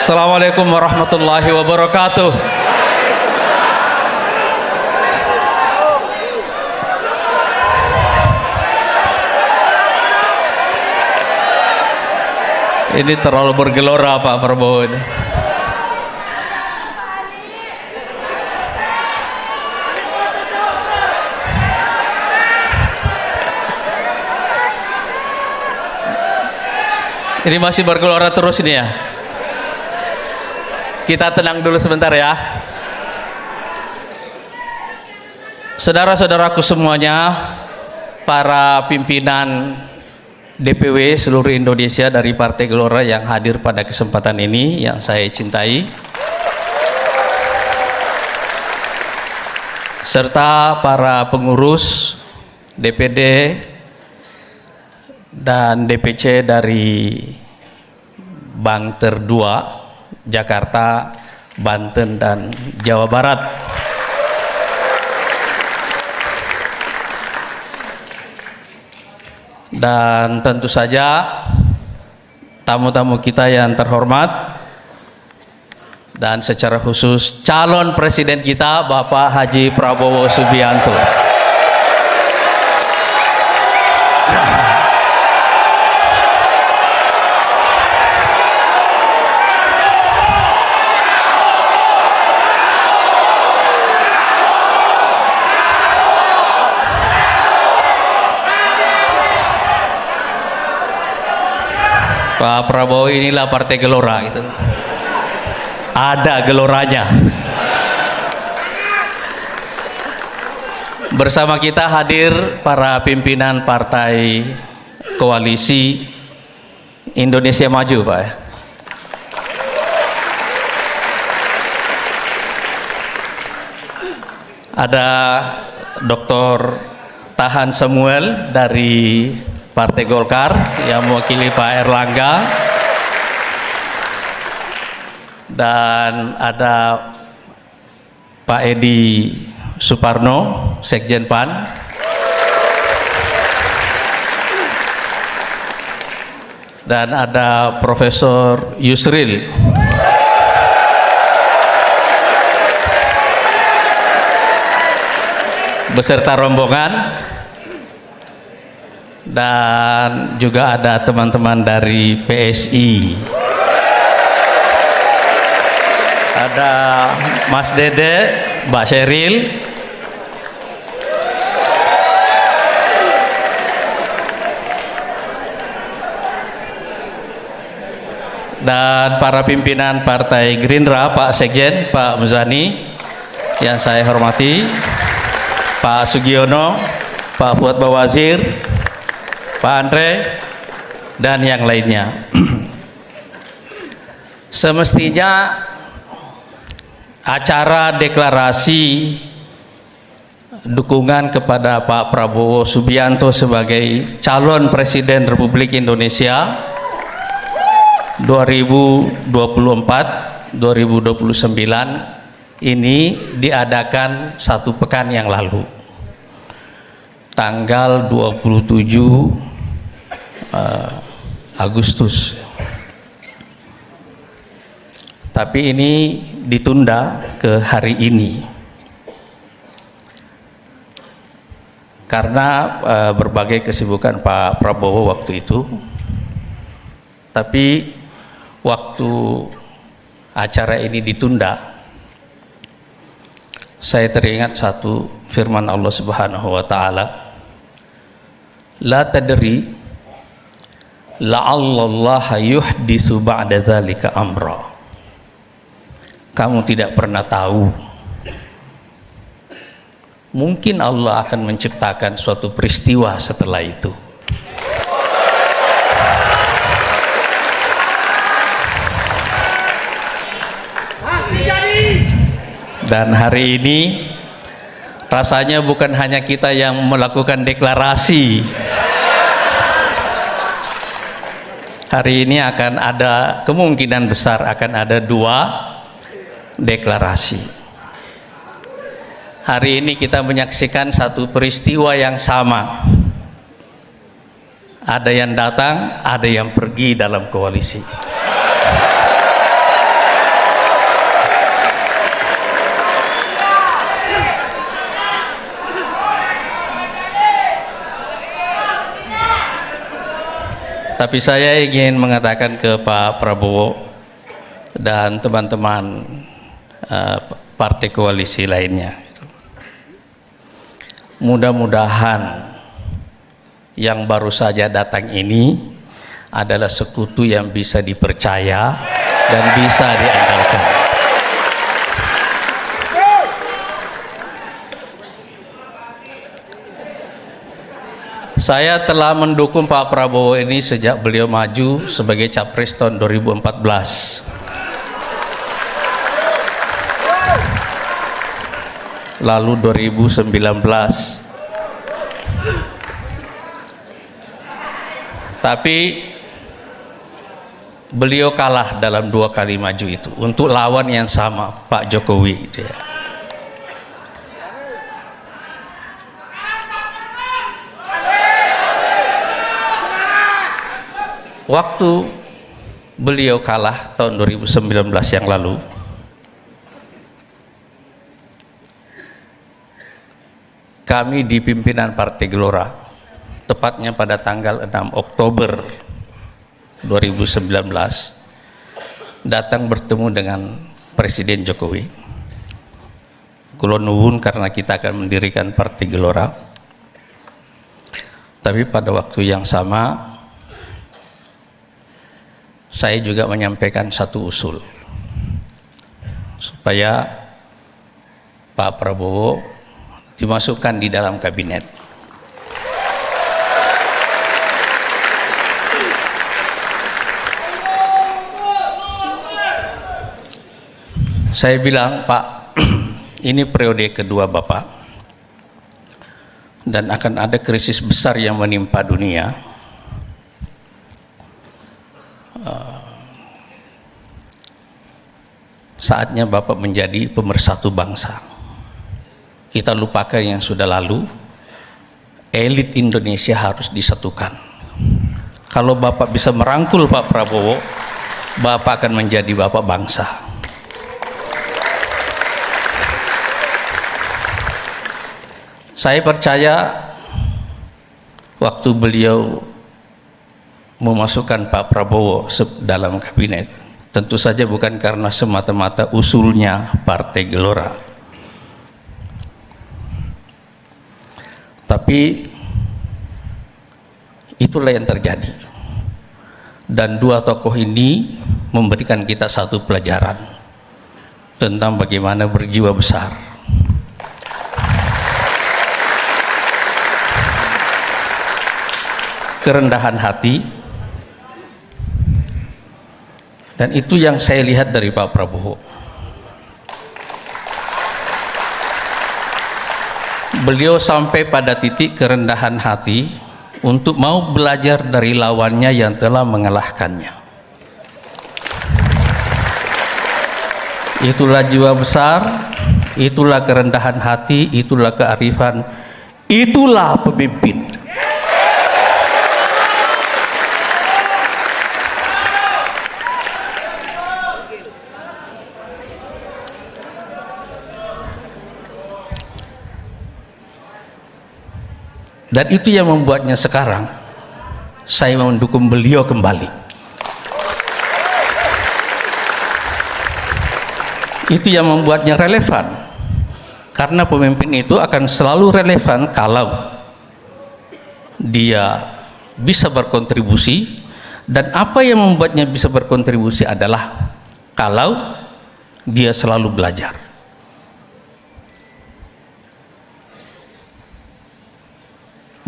Assalamualaikum warahmatullahi wabarakatuh. Ini terlalu bergelora Pak Prabowo ini. Ini masih bergelora terus ini ya. Kita tenang dulu sebentar ya. Saudara-saudaraku semuanya, para pimpinan DPW seluruh Indonesia dari Partai Gelora yang hadir pada kesempatan ini yang saya cintai, serta para pengurus DPD dan DPC dari Bangter 2 Jakarta, Banten dan Jawa Barat. Dan tentu saja tamu-tamu kita yang terhormat, dan secara khusus calon presiden kita Bapak Haji Prabowo Subianto. Pak Prabowo inilah Partai Gelora gitu. Ada geloranya. Bersama kita hadir para pimpinan partai koalisi Indonesia Maju, Pak. Ada Dr. Tahan Samuel dari Partai Golkar yang mewakili Pak Erlangga, dan ada Pak Edi Suparno, Sekjen PAN, dan ada Profesor Yusril beserta rombongan, dan juga ada teman-teman dari PSI, ada Mas Dede, Mbak Sheryl, dan para pimpinan Partai Gerindra, Pak Sekjen, Pak Muzani yang saya hormati, Pak Sugiono, Pak Fuad Bawazir, Pak Andre, dan yang lainnya. Semestinya acara deklarasi dukungan kepada Pak Prabowo Subianto sebagai calon Presiden Republik Indonesia 2024-2029 ini diadakan 1 pekan yang lalu, tanggal 27 Agustus. Tapi ini ditunda ke hari ini karena berbagai kesibukan Pak Prabowo waktu itu. Tapi waktu acara ini ditunda, saya teringat satu firman Allah Subhanahu wa taala, la tadri la'allallaha yuhditsu ba'da dzalika amra. Kamu tidak pernah tahu, mungkin Allah akan menciptakan suatu peristiwa setelah itu. Dan hari ini rasanya bukan hanya kita yang melakukan deklarasi. Hari ini akan ada kemungkinan besar akan ada 2 deklarasi. Hari ini kita menyaksikan satu peristiwa yang sama. Ada yang datang, ada yang pergi dalam koalisi. Tapi saya ingin mengatakan ke Pak Prabowo dan teman-teman partai koalisi lainnya, mudah-mudahan yang baru saja datang ini adalah sekutu yang bisa dipercaya dan bisa diandalkan. Saya telah mendukung Pak Prabowo ini sejak beliau maju sebagai capres tahun 2014. Lalu 2019. Tapi beliau kalah dalam 2 kali maju itu untuk lawan yang sama, Pak Jokowi gitu ya. Waktu beliau kalah tahun 2019 yang lalu, kami di pimpinan Partai Gelora, tepatnya pada tanggal 6 Oktober 2019, datang bertemu dengan Presiden Jokowi. Kulo nuwun karena kita akan mendirikan Partai Gelora. Tapi pada waktu yang sama, saya juga menyampaikan satu usul supaya Pak Prabowo dimasukkan di dalam kabinet. Saya bilang, Pak, ini periode kedua Bapak dan akan ada krisis besar yang menimpa dunia. Saatnya Bapak menjadi pemersatu bangsa. Kita lupakan yang sudah lalu. Elit Indonesia harus disatukan. Kalau Bapak bisa merangkul Pak Prabowo, Bapak akan menjadi Bapak bangsa. Saya percaya waktu beliau memasukkan Pak Prabowo dalam kabinet, tentu saja bukan karena semata-mata usulnya Partai Gelora, tapi itulah yang terjadi. Dan 2 tokoh ini memberikan kita satu pelajaran tentang bagaimana berjiwa besar. Kerendahan hati. Dan itu yang saya lihat dari Pak Prabowo. Beliau sampai pada titik kerendahan hati untuk mau belajar dari lawannya yang telah mengalahkannya. Itulah jiwa besar, itulah kerendahan hati, itulah kearifan, itulah pemimpin. Dan itu yang membuatnya sekarang saya mendukung beliau kembali. Itu yang membuatnya relevan, karena pemimpin itu akan selalu relevan kalau dia bisa berkontribusi. Dan apa yang membuatnya bisa berkontribusi adalah kalau dia selalu belajar.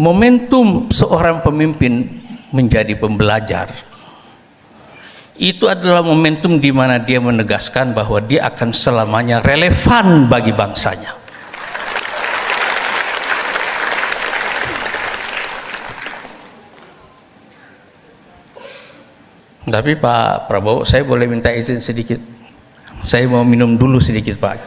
Momentum seorang pemimpin menjadi pembelajar itu adalah momentum di mana dia menegaskan bahwa dia akan selamanya relevan bagi bangsanya. Tapi Pak Prabowo, saya boleh minta izin sedikit? Saya mau minum dulu sedikit, Pak.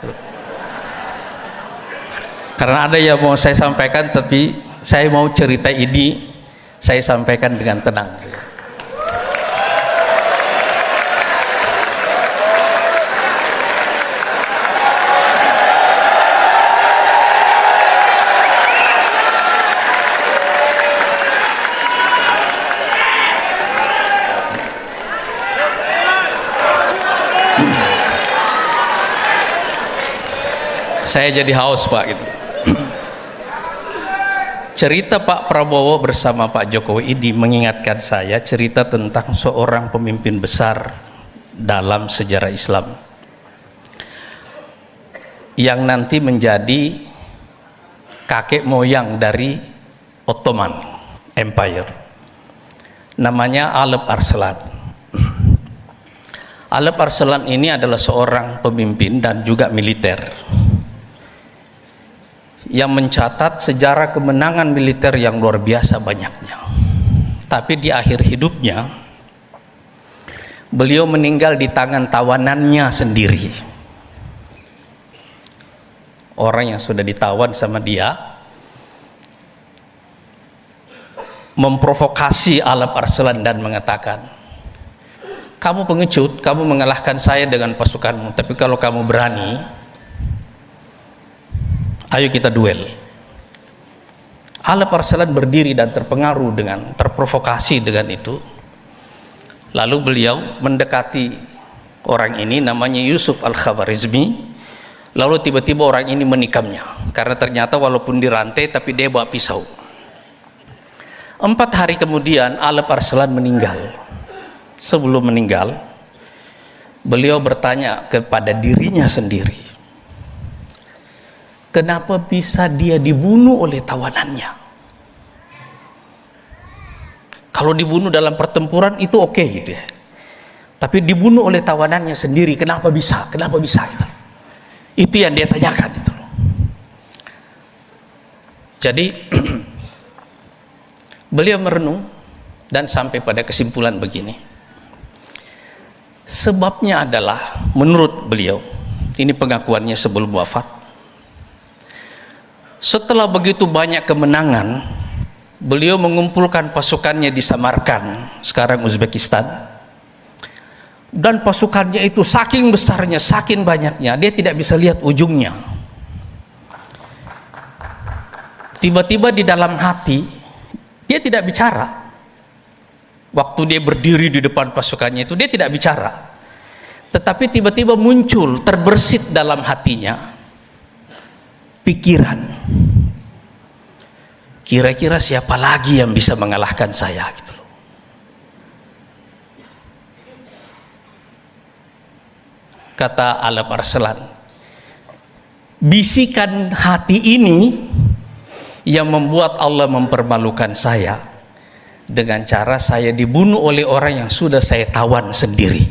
Karena ada yang mau saya sampaikan, tapi saya mau cerita ini saya sampaikan dengan tenang. Saya jadi haus Pak gitu. Cerita Pak Prabowo bersama Pak Jokowi ini mengingatkan saya cerita tentang seorang pemimpin besar dalam sejarah Islam yang nanti menjadi kakek moyang dari Ottoman Empire, namanya Alep Arslan. Alep Arslan ini adalah seorang pemimpin dan juga militer yang mencatat sejarah kemenangan militer yang luar biasa banyaknya. Tapi di akhir hidupnya beliau meninggal di tangan tawanannya sendiri. Orang yang sudah ditawan sama dia memprovokasi Alep Arslan dan mengatakan, kamu pengecut, kamu mengalahkan saya dengan pasukanmu, tapi kalau kamu berani, ayo kita duel. Alep Arslan berdiri dan terprovokasi dengan itu. Lalu beliau mendekati orang ini, namanya Yusuf Al-Khawarizmi. Lalu tiba-tiba orang ini menikamnya, karena ternyata walaupun dirantai tapi dia bawa pisau. 4 hari kemudian Alep Arslan meninggal. Sebelum meninggal, beliau bertanya kepada dirinya sendiri, kenapa bisa dia dibunuh oleh tawanannya? Kalau dibunuh dalam pertempuran itu oke gitu ya. Tapi dibunuh oleh tawanannya sendiri, kenapa bisa? Kenapa bisa gitu? Itu yang dia tanyakan itu. Jadi beliau merenung dan sampai pada kesimpulan begini. Sebabnya adalah menurut beliau, ini pengakuannya sebelum wafat, setelah begitu banyak kemenangan, beliau mengumpulkan pasukannya di Samarkand, sekarang Uzbekistan. Dan pasukannya itu saking besarnya, saking banyaknya, dia tidak bisa lihat ujungnya. Tiba-tiba di dalam hati, dia tidak bicara. Waktu dia berdiri di depan pasukannya itu, dia tidak bicara. Tetapi tiba-tiba muncul, terbersit dalam hatinya pikiran. Kira-kira siapa lagi yang bisa mengalahkan saya gitu loh. Kata Alep Arslan, bisikan hati ini yang membuat Allah mempermalukan saya dengan cara saya dibunuh oleh orang yang sudah saya tawan sendiri.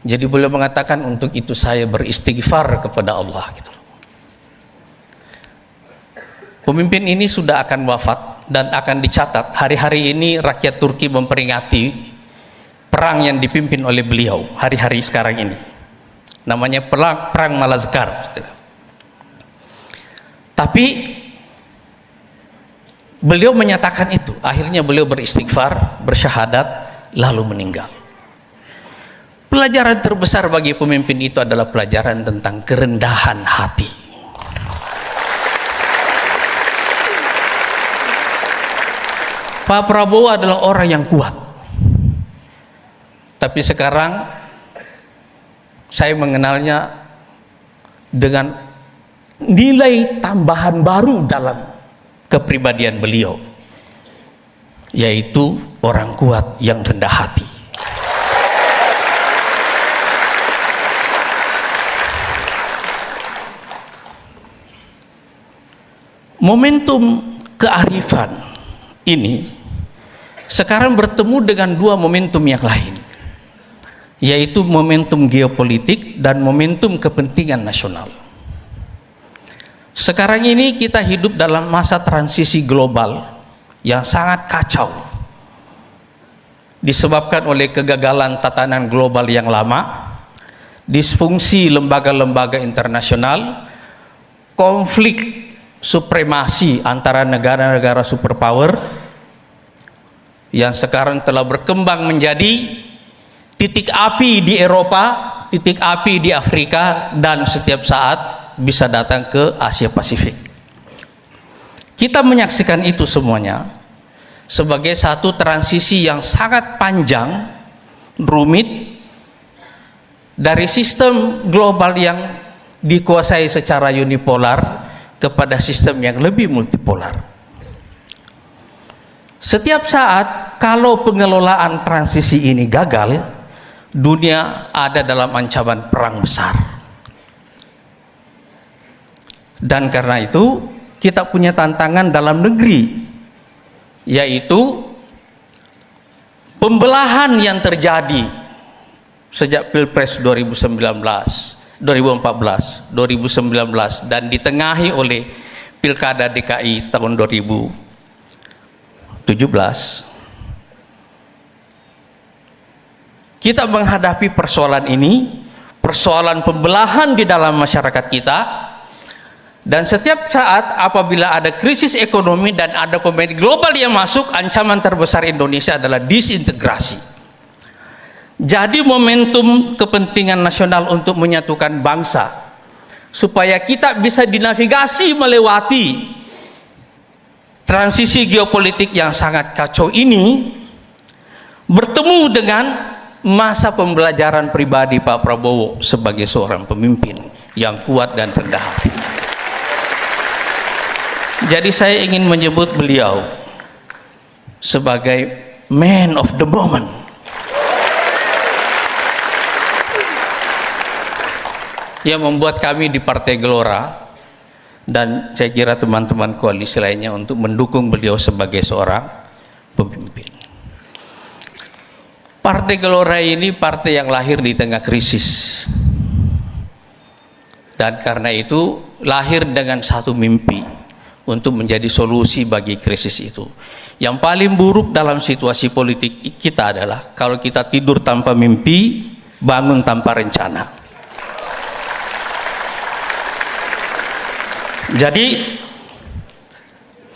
Jadi beliau mengatakan untuk itu saya beristighfar kepada Allah gitu. Pemimpin ini sudah akan wafat dan akan dicatat hari-hari ini rakyat Turki memperingati perang yang dipimpin oleh beliau hari-hari sekarang ini, namanya perang Malazgirt. Tapi beliau menyatakan itu, akhirnya beliau beristighfar, bersyahadat, lalu meninggal. Pelajaran terbesar bagi pemimpin itu adalah pelajaran tentang kerendahan hati. Pak Prabowo adalah orang yang kuat. Tapi sekarang saya mengenalnya dengan nilai tambahan baru dalam kepribadian beliau, yaitu orang kuat yang rendah hati. Momentum kearifan ini sekarang bertemu dengan 2 momentum yang lain, yaitu momentum geopolitik dan momentum kepentingan nasional. Sekarang ini kita hidup dalam masa transisi global yang sangat kacau, disebabkan oleh kegagalan tatanan global yang lama, disfungsi lembaga-lembaga internasional, konflik supremasi antara negara-negara superpower yang sekarang telah berkembang menjadi titik api di Eropa, titik api di Afrika, dan setiap saat bisa datang ke Asia Pasifik. Kita menyaksikan itu semuanya sebagai satu transisi yang sangat panjang, rumit, dari sistem global yang dikuasai secara unipolar kepada sistem yang lebih multipolar. Setiap saat kalau pengelolaan transisi ini gagal, dunia ada dalam ancaman perang besar. Dan karena itu kita punya tantangan dalam negeri, yaitu pembelahan yang terjadi sejak Pilpres 2014, dan ditengahi oleh Pilkada DKI tahun 2017. Kita menghadapi persoalan ini, persoalan pembelahan di dalam masyarakat kita, dan setiap saat apabila ada krisis ekonomi dan ada pemain global yang masuk, ancaman terbesar Indonesia adalah disintegrasi. Jadi momentum kepentingan nasional untuk menyatukan bangsa, supaya kita bisa dinavigasi melewati transisi geopolitik yang sangat kacau ini, bertemu dengan masa pembelajaran pribadi Pak Prabowo sebagai seorang pemimpin yang kuat dan rendah hati. Jadi saya ingin menyebut beliau sebagai man of the moment. Yang membuat kami di Partai Gelora dan saya kira teman-teman koalisi lainnya untuk mendukung beliau sebagai seorang pemimpin. Partai Gelora ini partai yang lahir di tengah krisis. Dan karena itu lahir dengan satu mimpi untuk menjadi solusi bagi krisis itu. Yang paling buruk dalam situasi politik kita adalah kalau kita tidur tanpa mimpi, bangun tanpa rencana. Jadi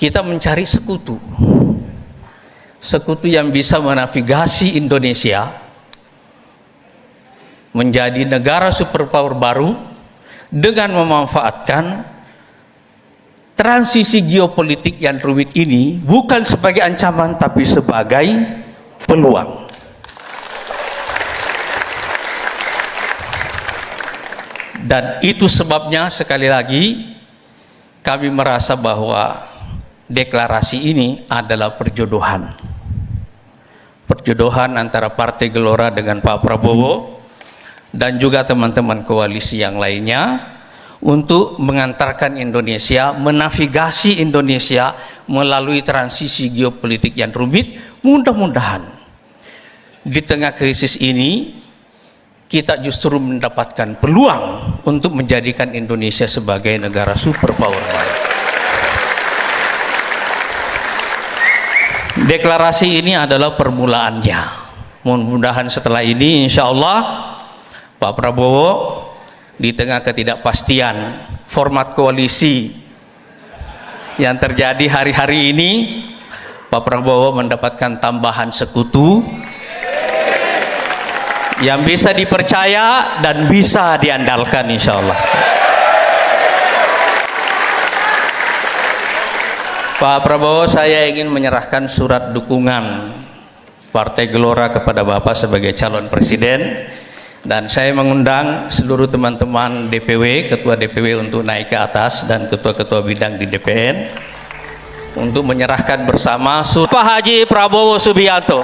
kita mencari sekutu yang bisa menavigasi Indonesia menjadi negara superpower baru dengan memanfaatkan transisi geopolitik yang rumit ini bukan sebagai ancaman tapi sebagai peluang. Dan itu sebabnya sekali lagi kami merasa bahwa deklarasi ini adalah perjodohan. Perjodohan antara Partai Gelora dengan Pak Prabowo dan juga teman-teman koalisi yang lainnya untuk mengantarkan Indonesia, menavigasi Indonesia melalui transisi geopolitik yang rumit. Mudah-mudahan di tengah krisis ini kita justru mendapatkan peluang untuk menjadikan Indonesia sebagai negara superpower. Deklarasi ini adalah permulaannya. Mudah-mudahan setelah ini insya Allah Pak Prabowo di tengah ketidakpastian format koalisi yang terjadi hari-hari ini, Pak Prabowo mendapatkan tambahan sekutu yang bisa dipercaya dan bisa diandalkan insya Allah. Pak Prabowo, saya ingin menyerahkan surat dukungan Partai Gelora kepada Bapak sebagai calon presiden. Dan saya mengundang seluruh teman-teman DPW, ketua DPW untuk naik ke atas dan ketua-ketua bidang di DPN untuk menyerahkan bersama Pak Haji Prabowo Subianto.